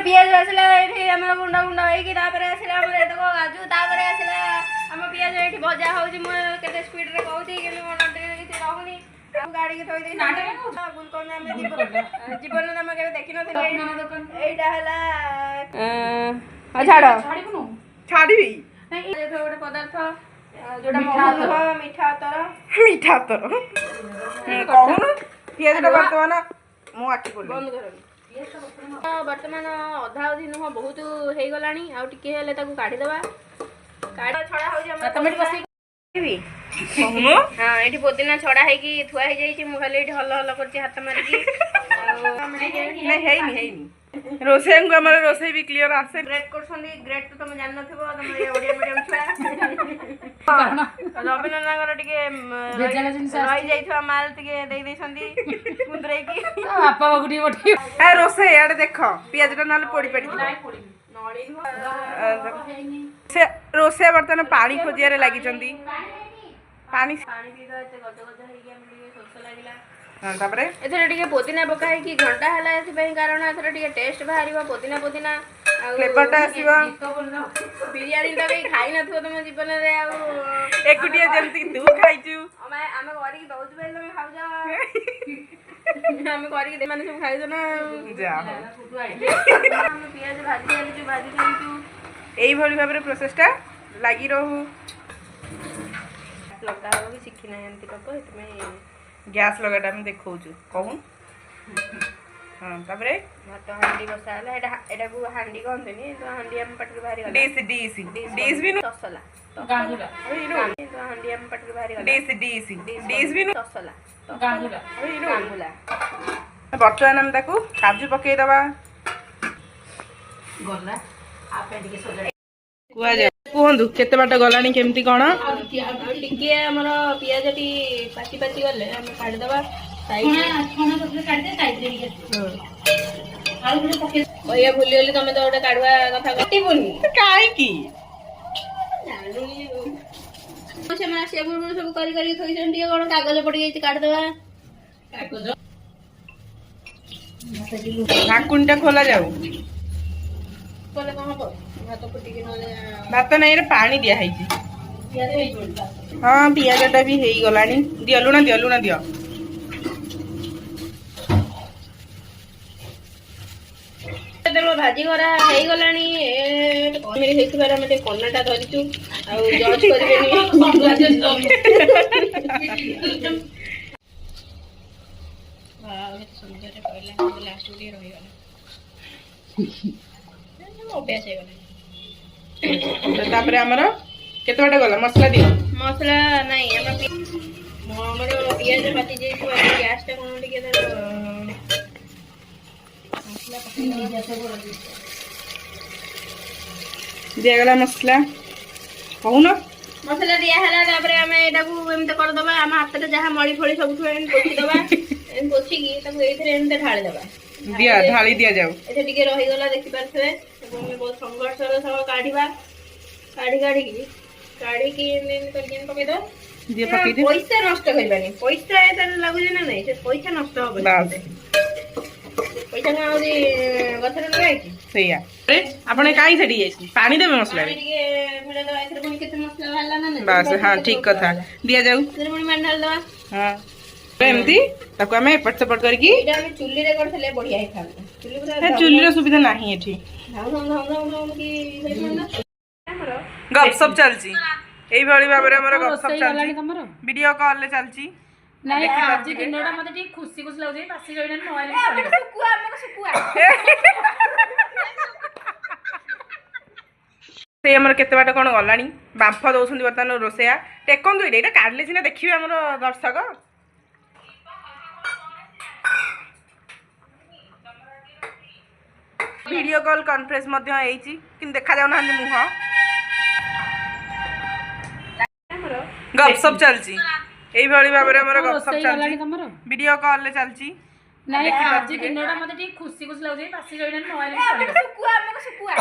पियाज आसला एठी हमर गुंडा गुंडा होई कि तापर आसला हमर देखो काजू तापर आसला हम पियाज एठी भजा होउची म केते स्पीड रे कहउती कि मोर नटे कि रहउनी गाड़ी के थोई दे नाटक गुलकोन हम जीवन में हम केबे देखि नथि एटा हला छाड़ छाड़बी नहीं गोटे पदार्थ जोटा मीठा तर कहून पियाज बर्तमान मो आखि बंद कर बर्तमान अधा अधी नुह बहुत हो गलानी आ टिके हेले ताकू काढी देबा काढा छडा हो जे हम टमाटर बसी हाँ ये पुदीना छड़ा है कि थुआ है जाई मु खाली हल हल करछि हाथ मारी नहीं रोसे को हमर रोसे भी क्लियर आसे ग्रेट करछन ग्रेट तो तुम जान नथिबो तुम ये ओडिया मीडियम छुआ रबिना नागर टिके रही जाइथवा माल टिके देई दैछंदी कुंदरे की आपा बगुडी बठी ए रोसे याडे देखो पियाज टा नाले पोड़ी पड़ी नळी से रोसे बर्तन पानी खोजियारे लागि चंदी पानी पीदा एते गज गज हे गया मिली सोस लागिला हां तापरे एथरे टिके पुदीना पकाई कि घंटा हला एथि पई कारण एथरे टिके टेस्ट बाहरिबा पुदीना पुदीना फ्लेवर टा आसीबा बिरयानी टा भी खाई नथो तुम जीवन रे आ एकुटिया जेमति तू खाइचू आमे गरी दउछ बेल तुम खाउ जा आमे गरी दे माने सब खाइ दो ना जा हम पियाज भाजी देलु एई भली भाबरे प्रोसेस टा लागि रहू लगा भी शिखी ना एंती टप इतमे गैस लगाटा हम देखौछु कहूं हां तापरे भात हांडी बसाला एटा को हांडी कहंतनी तो हांडी हम पटके बाहरी गला डिस भी तसला गांगुला तो हांडी हम पटके बाहरी गला डिस भी तसला गांगुला गांगुला बर्तमान हम ताकू काजू पकेई दबा गला आपे टिके सजा कुआ जा कुहंदु केते बाट गलानी केमती कोन टिके हमर पियाज टी पाची पाची गले हम काढ दबा साइड खाना पत्र काढ दे साइड रे आलू गुडे पके भैया भूली गली तमे तो ओटा काढवा कथा कटी बोनी काई की से माने से बुरबुर सब करी करी थोइसन टिके कोन कागज पड़ी जाई काढ दबा कागज ढाकुनटा खोला जाऊ बोले कहां पर भात फुटी के नले भात नहीं रे पानी दिया है जी पियाज हे जोड़ता हाँ पियाजटा भी हो गलानी दियो लुण दियो भाजी करा हो गलानी मेरे हेतुबार हम कन्नाटा धरिचु आ जज करिवेनी सुंदर पहला लास्ट वीडियो रही गला अभ्यास हो गला तापरे हमर केते बटा गला मसला दियो मसला नहीं हमर पियाज पाती जे गैस टा कोन टिके मसला पकड़ी जैसे बोल दिया गला मसला कहून मसला दिया हला तापरे हमें एटा को एमते कर दबा हम हाथ रे जहा मळी फळी सब ठु एम पोछि दबा एम पोछि की ताको एथरे एमते ढाळ दबा दिया ढाली दिया जाऊ एथे टिके रही गला देखि परथवे हम बहुत संघर्ष रो सब काढीबा काढी की एम करके पके दो दिया पके दे पैसा नष्ट करबानी पैसा एतर लागु जे ना नहीं से पैसा नष्ट हो बस पैसा ना आउदी गथरे लगाई छी सैया अरे आपने काई छडी जाई पानी देबे मसला रे टिके फेरे दो एथरे कोन केते मसला भाला ना नहीं बस हां ठीक कथा दिया जाऊ एथरे कोन मान डाल दो हां एमती ताको हमें पट सपट करके एटा हम चुल्ली रे करथले बढ़िया हे था चुल्ली पूरा चुल्ली रो सुविधा नाही एठी धाम की हमरो गपसप चलची एई भली भाबरे हमर गपसप चलची तमरो वीडियो कॉल ले चलची नाही आज दिनडा मध्ये ठीक खुशी खुश लाउजे पासी गइना मोबाइल में सुकुआ हमको सुकुआ से हमर केते बाट कोन गलानी बांफ दउछंदी बर्तन रोसेया टेकंदु एटा काढले सिना देखिबे हमर दर्शक वीडियो कॉल कॉन्फ्रेंस मध्ये आईची किन देखा जाउ ना मुह गपसप चलची एई भली भाबरे हमर गपसप चलची वीडियो कॉल ले चलची नाही आज दिनडा मध्ये ठीक खुशी खुश लाउजे पासी गइना मोबाइल में सुकुआ हमको सुकुआ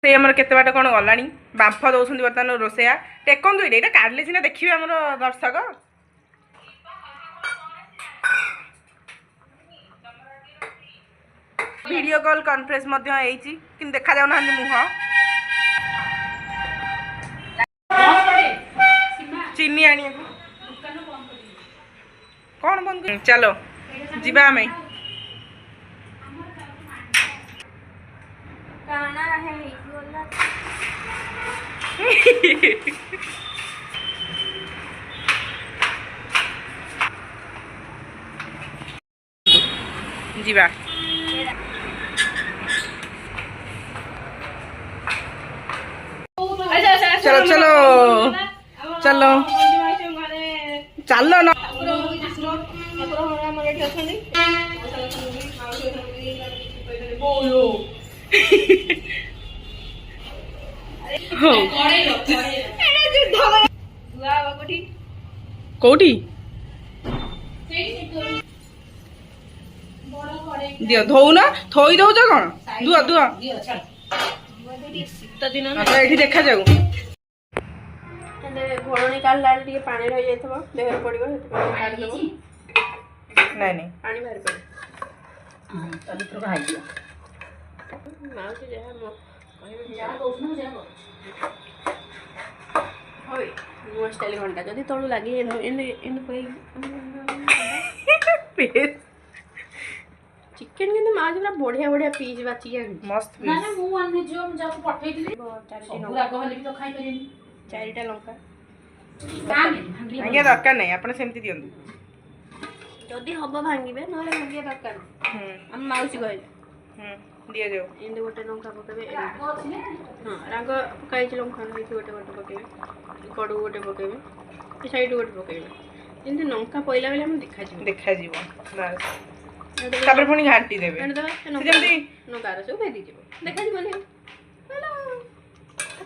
से हमर केते बाट कोन गलानी बांफ दउछंदी बर्तन रोसेया टेकंदु एटा काढले सिना देखिबे हमर दर्शक वीडियो कॉल कॉन्फ्रेंस मध्य होईची किंतु देखा जाऊ ना मुह चीनी आनी कौन बंद कर चलो जीवा हमें काना रहे बोला जीवा चलो चलो चलो चलो ना कोठी दियो धोऊ ना थोई दउछ कौन दुआ दुआ अच्छा एठी देखा जाऊ घोड़नी काढला टिके पानी रही जाइथबो देहर पड़िबो काढ देबो नहीं नहीं पानी बाहर पड़े तभी तो खाई दिया माउसी जहा मो यार दोस्त ना जा होय नुआ स्टाइल घंटा जदी तळु लागि इन इन कोई चिकन किंतु माउसी पूरा बढ़िया बढ़िया पीस बाची के मस्त ना ना मु आने जो हम जाको पठेई दिली सब राग हले भी तो खाई करेनी चारिटा लंका आगे दरकार नहीं आपने सेमती दियंतु जदी हबो भांगीबे नले भांगिया दरकार हम माउसी कहले दिया जाओ एंदे गोटे लंका पकेबे हां राग पकाई लंका नहीं गोटे गोटे पकेबे कड़ू गोटे पकेबे ए साइड गोटे पकेबे एंदे लंका पइला बेले हम देखा जीवो बस तापर पुनी घाटी देबे जेमती नकार से भेदी जीवो देखा जीवो ने हेलो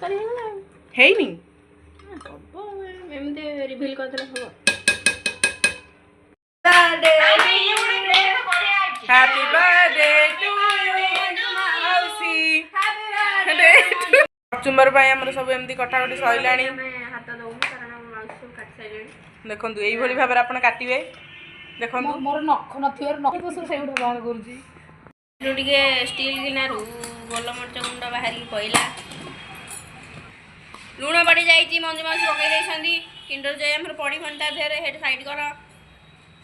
करी ना हेई नी हबो एमते रिवील कर देला हबो हैप्पी बर्थडे टू यू माउसी चुम्बर पाई हमर सब एमती कटाकटी सइलाणी हाथ दउ कारण माउसी सब काट साइलेनी देखंतु एई भली भाबरे आपण काटिबे देखंतु मोर नख नथियर नख तो सब सेउडा बाहर करूची टिके स्टील गिनारू गोल मरच गुंड बाहर की पइला लूण पड़ी जाइए मंजू मासी पकई देछंदी किंडर जय हमर पड़ी घंटा धेरे हेड साइड कर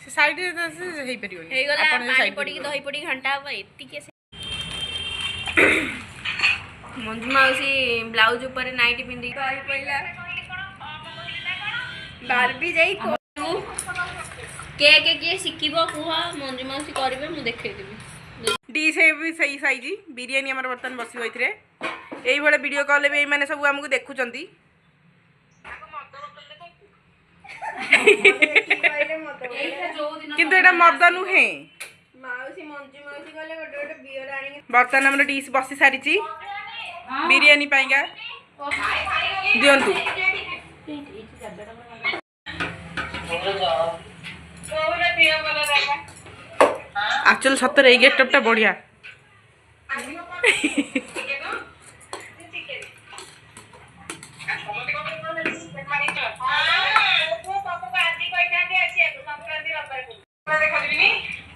से साइड रे से हेई परियो हेई गला पानी पड़ी दही पड़ी घंटा अब एत्ती के मंजू मासी ब्लाउज ऊपर नाइट पिंदी कहि पइला बारबी जाई को के सिकिबो कुहा मंजू मासी करबे मु देखै देबी डी से भी सही साइज बिरयानी हमर बर्तन बसी होइथरे एई बडे वीडियो कॉल में माने सब हमकु देखुचंती किंतु एटा मद नुहे माउसी मंजू माउसी कहले गोटे गोटे बियर आनी बर्तन हमर डिश बसी सारिची बिरयानी पाइगा दियंतु एक्चुअल सतर ए गेटअपटा बढ़िया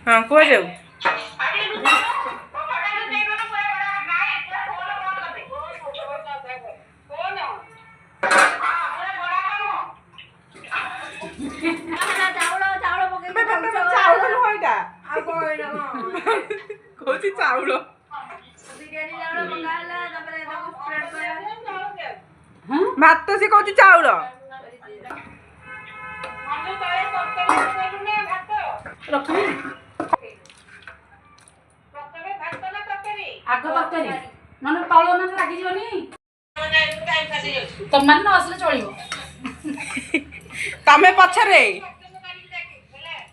हाँ कह जाऊ चाउल भात से कौन चाउल आग तरकारी नन तळ मन लागि जीवनी तम मन न असले चलिबो तमे पछरे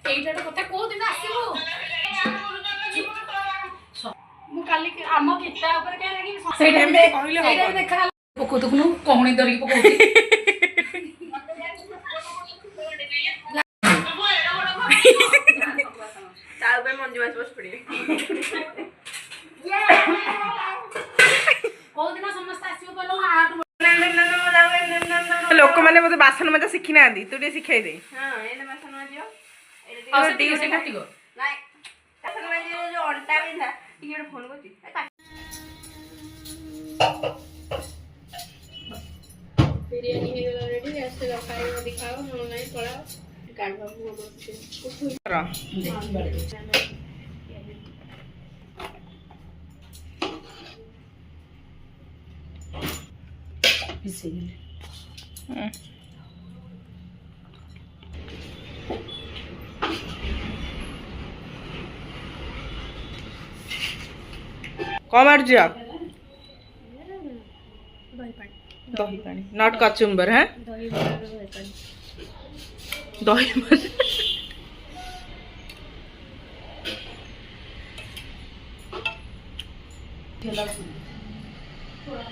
एइटा कथा को दिन आसीबो मु काली आम किता ऊपर के लागि सेटा कहले सेटा देखा पको दुखनु कोहणी दरी पकोती चाउ पे मंजू मासी बस पड़ी को दिन समस्त आसीबो कहलो आठ लोक माने मते बासन मजा सिखि ना दी तू टे सिखाई दे हां एने बासन माजियो और डी से काटिगो नाही बासन माजियो जो अंटा बिंधा ଟିକେ ଗୋଟେ ଫୋନ କରୁଛି ବିରିୟାନୀ ହେଇଗଲା ରେଡି ଆସିଲା ଖାଇବ ଯଦି ଖାଅ ନହେଲେ ନାହିଁ ପଳାଅ ଗାଡିବାକୁ कौन मार्ज दही पानी नॉट कचुम्बर है दही थोड़ा